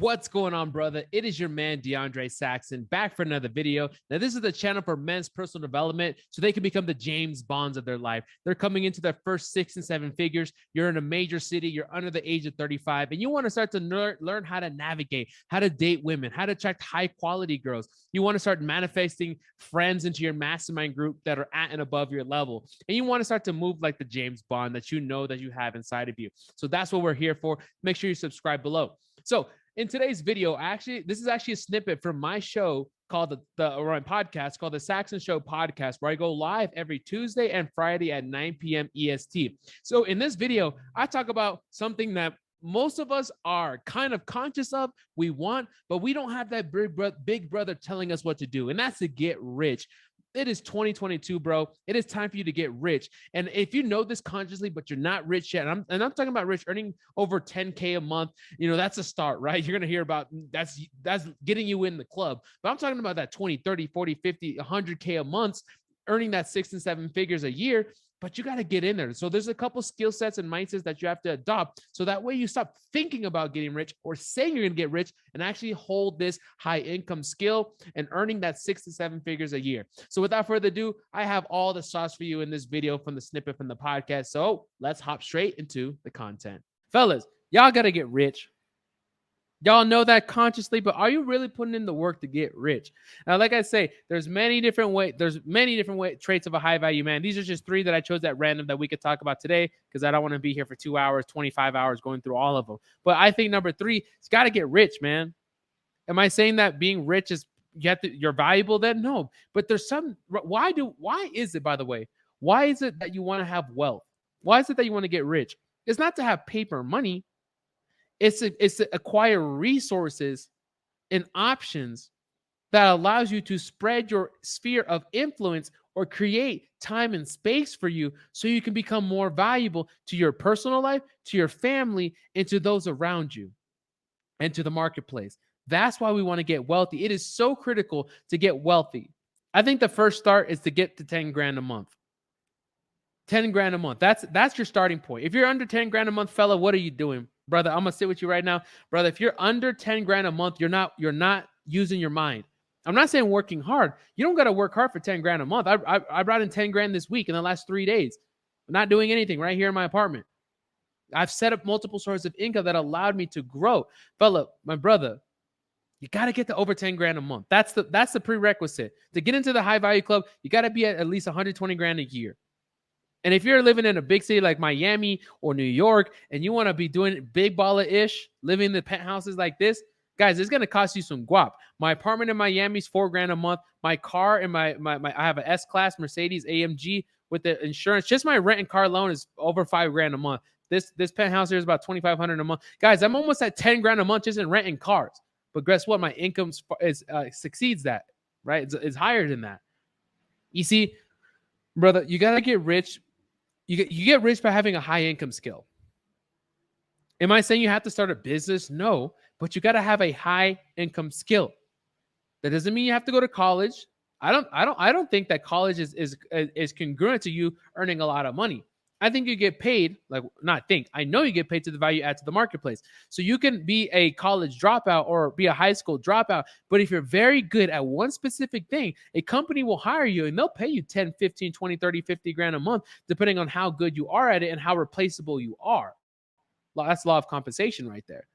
What's going on, brother? It is your man, DeAndre Saxon, back for another video. Now, this is the channel for men's personal development so they can become the James Bonds of their life. They're coming into their first 6 and 7 figures. You're in a major city. You're under the age of 35, and you want to start to learn how to navigate, how to date women, how to attract high-quality girls. You want to start manifesting friends into your mastermind group that are at and above your level, and you want to start to move like the James Bond that you know that you have inside of you. So that's what we're here for. Make sure you subscribe below. So in today's video, this is actually a snippet from my show called or my podcast called the Saxon Show Podcast, where I go live every Tuesday and Friday at 9 p.m. EST. So in this video, I talk about something that most of us are kind of conscious of, we want, but we don't have that big brother telling us what to do, and that's to get rich. It is 2022, bro. It is time for you to get rich. And if you know this consciously, but you're not rich yet, and I'm talking about rich, earning over 10K a month, that's a start, right? You're going to hear about that's getting you in the club. But I'm talking about that 20, 30, 40, 50, 100K a month, earning that 6 and 7 figures a year. But you got to get in there. So there's a couple skill sets and mindsets that you have to adopt. So that way you stop thinking about getting rich or saying you're going to get rich and actually hold this high income skill and earning that 6 to 7 figures a year. So without further ado, I have all the sauce for you in this video from the snippet from the podcast. So let's hop straight into the content. Fellas, y'all got to get rich. Y'all know that consciously, but are you really putting in the work to get rich? Now, like I say, there's many different traits of a high value man. These are just 3 that I chose at random that we could talk about today because I don't want to be here for 2 hours, 25 hours going through all of them. But I think number 3, it's got to get rich, man. Am I saying that being rich is you're valuable then? No, but there's some. Why is it, by the way? Why is it that you want to have wealth? Why is it that you want to get rich? It's not to have paper money. It's to acquire resources and options that allows you to spread your sphere of influence or create time and space for you so you can become more valuable to your personal life, to your family, and to those around you and to the marketplace. That's why we want to get wealthy. It is so critical to get wealthy. I think the first start is to get to 10 grand a month. 10 grand a month. That's your starting point. If you're under 10 grand a month, fella, what are you doing? Brother, I'm going to sit with you right now. Brother, if you're under 10 grand a month, you're not using your mind. I'm not saying working hard. You don't got to work hard for 10 grand a month. I brought in 10 grand this week in the last 3 days. I'm not doing anything right here in my apartment. I've set up multiple sources of income that allowed me to grow. Fella, my brother, you got to get to over 10 grand a month. That's the prerequisite. To get into the high value club, you got to be at least 120 grand a year. And if you're living in a big city like Miami or New York and you want to be doing big baller-ish, living in the penthouses like this, guys, it's going to cost you some guap. My apartment in Miami is $4 grand a month. My car and I have an S-Class Mercedes AMG with the insurance. Just my rent and car loan is over $5 grand a month. This penthouse here is about $2,500 a month. Guys, I'm almost at 10 grand a month just in rent and cars. But guess what? My income succeeds that, right? It's higher than that. You see, brother, you got to get rich. You get rich by having a high income skill. Am I saying you have to start a business? No, but you got to have a high income skill. That doesn't mean you have to go to college. I don't think that college is congruent to you earning a lot of money. I think you get paid, I know you get paid to the value add to the marketplace. So you can be a college dropout or be a high school dropout, but if you're very good at one specific thing, a company will hire you and they'll pay you 10, 15, 20, 30, 50 grand a month, depending on how good you are at it and how replaceable you are. That's law of compensation right there.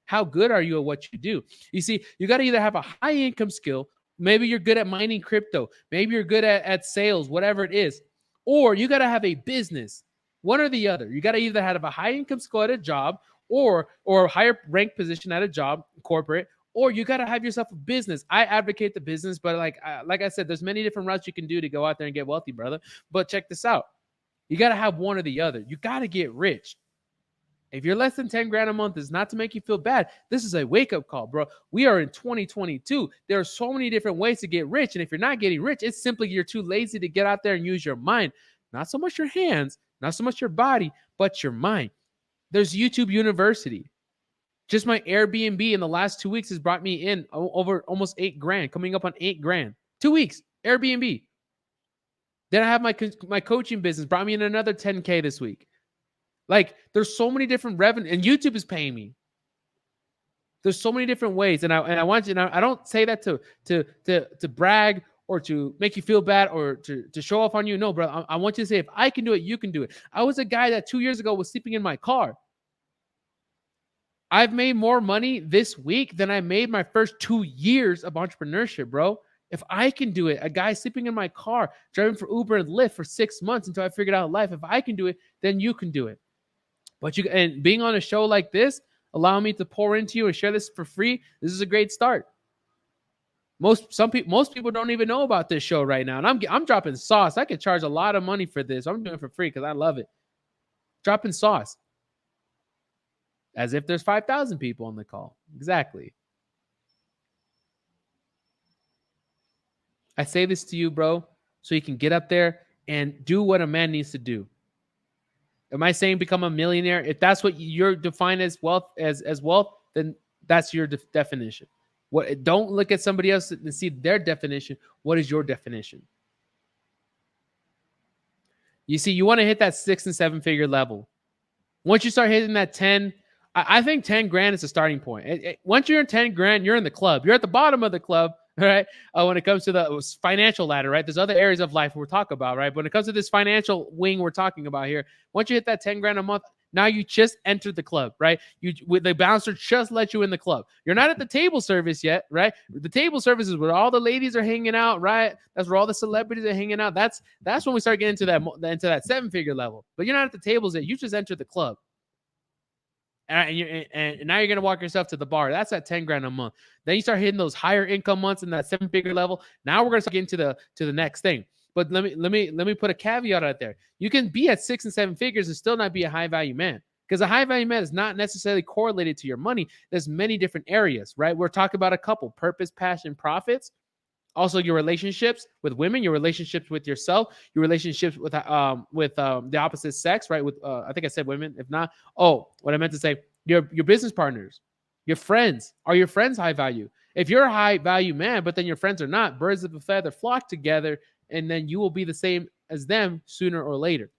How good are you at what you do? You see, you got to either have a high income skill. Maybe you're good at mining crypto. Maybe you're good at sales, whatever it is. Or you got to have a business. One or the other. You got to either have a high income skill at a job or a higher ranked position at a job, corporate, or you got to have yourself a business. I advocate the business, but like I said, there's many different routes you can do to go out there and get wealthy, brother. But check this out. You got to have one or the other. You got to get rich. If you're less than 10 grand a month, it's not to make you feel bad. This is a wake-up call, bro. We are in 2022. There are so many different ways to get rich. And if you're not getting rich, it's simply you're too lazy to get out there and use your mind. Not so much your hands, not so much your body, but your mind. There's YouTube University. Just my Airbnb in the last 2 weeks has brought me in over almost 8 grand, coming up on 8 grand. 2 weeks, Airbnb. Then I have my coaching business, brought me in another 10K this week. Like, there's so many different revenue, and YouTube is paying me. There's so many different ways, and I want you. And I don't say that to brag or to make you feel bad or to show off on you. No, bro. I want you to say, if I can do it, you can do it. I was a guy that 2 years ago was sleeping in my car. I've made more money this week than I made my first 2 years of entrepreneurship, bro. If I can do it, a guy sleeping in my car, driving for Uber and Lyft for 6 months until I figured out life. If I can do it, then you can do it. But you, and being on a show like this, allow me to pour into you and share this for free. This is a great start. Most people don't even know about this show right now, and I'm dropping sauce. I could charge a lot of money for this. I'm doing it for free because I love it. Dropping sauce, as if there's 5,000 people on the call. Exactly. I say this to you, bro, so you can get up there and do what a man needs to do. Am I saying become a millionaire? If that's what you're defined as wealth, as wealth, then that's your definition. What? Don't look at somebody else and see their definition. What is your definition? You see, you want to hit that 6 and 7 figure level. Once you start hitting that 10, I think 10 grand is a starting point. Once you're in 10 grand, you're in the club. You're at the bottom of the club, right? When it comes to the financial ladder, right? There's other areas of life we're talking about, right? But when it comes to this financial wing we're talking about here, once you hit that 10 grand a month, now you just entered the club, right? The bouncer just let you in the club. You're not at the table service yet, right? The table service is where all the ladies are hanging out, right? That's where all the celebrities are hanging out. That's when we start getting into that 7-figure level. But you're not at the tables yet. You just entered the club. And now you're going to walk yourself to the bar. That's at 10 grand a month. Then you start hitting those higher income months in that 7-figure level. Now we're going to start getting to the next thing. But let me put a caveat out there. You can be at 6 and 7 figures and still not be a high value man, because a high value man is not necessarily correlated to your money. There's many different areas, right? We're talking about a couple: purpose, passion, profits. Also, your relationships with women, your relationships with yourself, your relationships with the opposite sex, right? With I think I said women. If not, what I meant to say, your business partners, your friends. Are your friends high value? If you're a high value man, but then your friends are not, birds of a feather flock together, and then you will be the same as them sooner or later.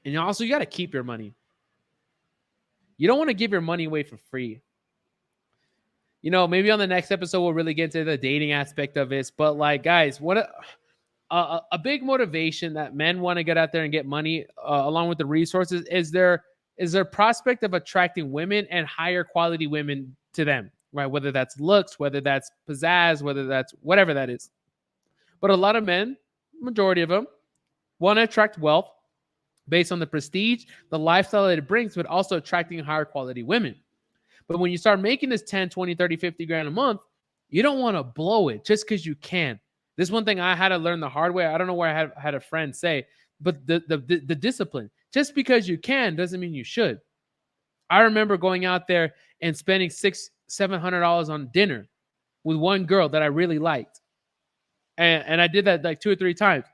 And also, you got to keep your money. You don't want to give your money away for free. Maybe on the next episode, we'll really get into the dating aspect of this. But like, guys, what a big motivation that men want to get out there and get money along with the resources is their prospect of attracting women and higher quality women to them, right? Whether that's looks, whether that's pizzazz, whether that's whatever that is. But a lot of men, majority of them, want to attract wealth based on the prestige, the lifestyle that it brings, but also attracting higher quality women. But when you start making this 10, 20, 30, 50 grand a month, you don't want to blow it just because you can. This is one thing I had to learn the hard way. I don't know where I had a friend say, but the discipline. Just because you can doesn't mean you should. I remember going out there and spending $600-700 on dinner with one girl that I really liked. And I did that like 2 or 3 times.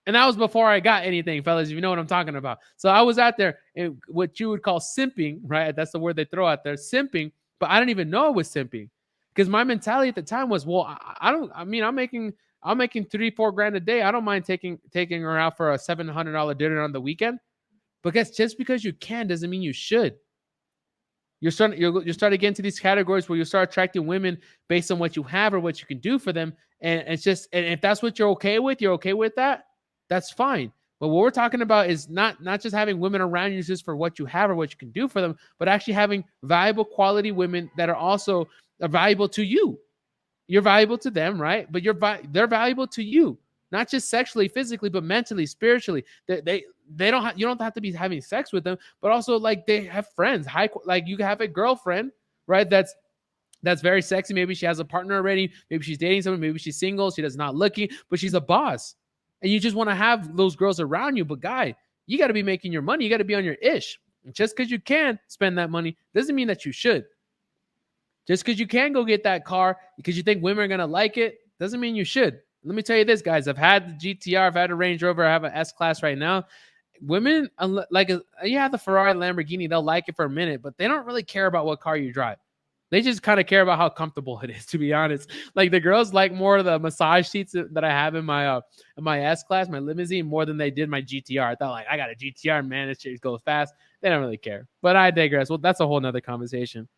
And that was before I got anything, fellas, if you know what I'm talking about. So I was out there in what you would call simping, right? That's the word they throw out there, simping. But I didn't even know it was simping, because my mentality at the time was, well, I'm making $3-4 grand a day. I don't mind taking her out for a $700 dinner on the weekend. Because just because you can doesn't mean you should. You're starting to get into these categories where you start attracting women based on what you have or what you can do for them. And it's just, and if that's what you're okay with that. That's fine. But what we're talking about is not just having women around you just for what you have or what you can do for them, but actually having valuable quality women that are also valuable to you. You're valuable to them, right? But they're valuable to you, not just sexually, physically, but mentally, spiritually. You don't have to be having sex with them, but also like they have friends. Like you have a girlfriend, right? That's very sexy. Maybe she has a partner already. Maybe she's dating someone. Maybe she's single. She does not looking, but she's a boss. And you just want to have those girls around you. But guy, you got to be making your money. You got to be on your ish. And just because you can spend that money doesn't mean that you should. Just because you can go get that car because you think women are going to like it doesn't mean you should. Let me tell you this, guys. I've had the GTR. I've had a Range Rover. I have an S-Class right now. Women, the Ferrari, Lamborghini, they'll like it for a minute, but they don't really care about what car you drive. They just kind of care about how comfortable it is, to be honest. Like the girls like more of the massage seats that I have in my S class, my limousine, more than they did my GTR. I thought like I got a GTR, man, this shit goes fast. They don't really care. But I digress. Well, that's a whole nother conversation.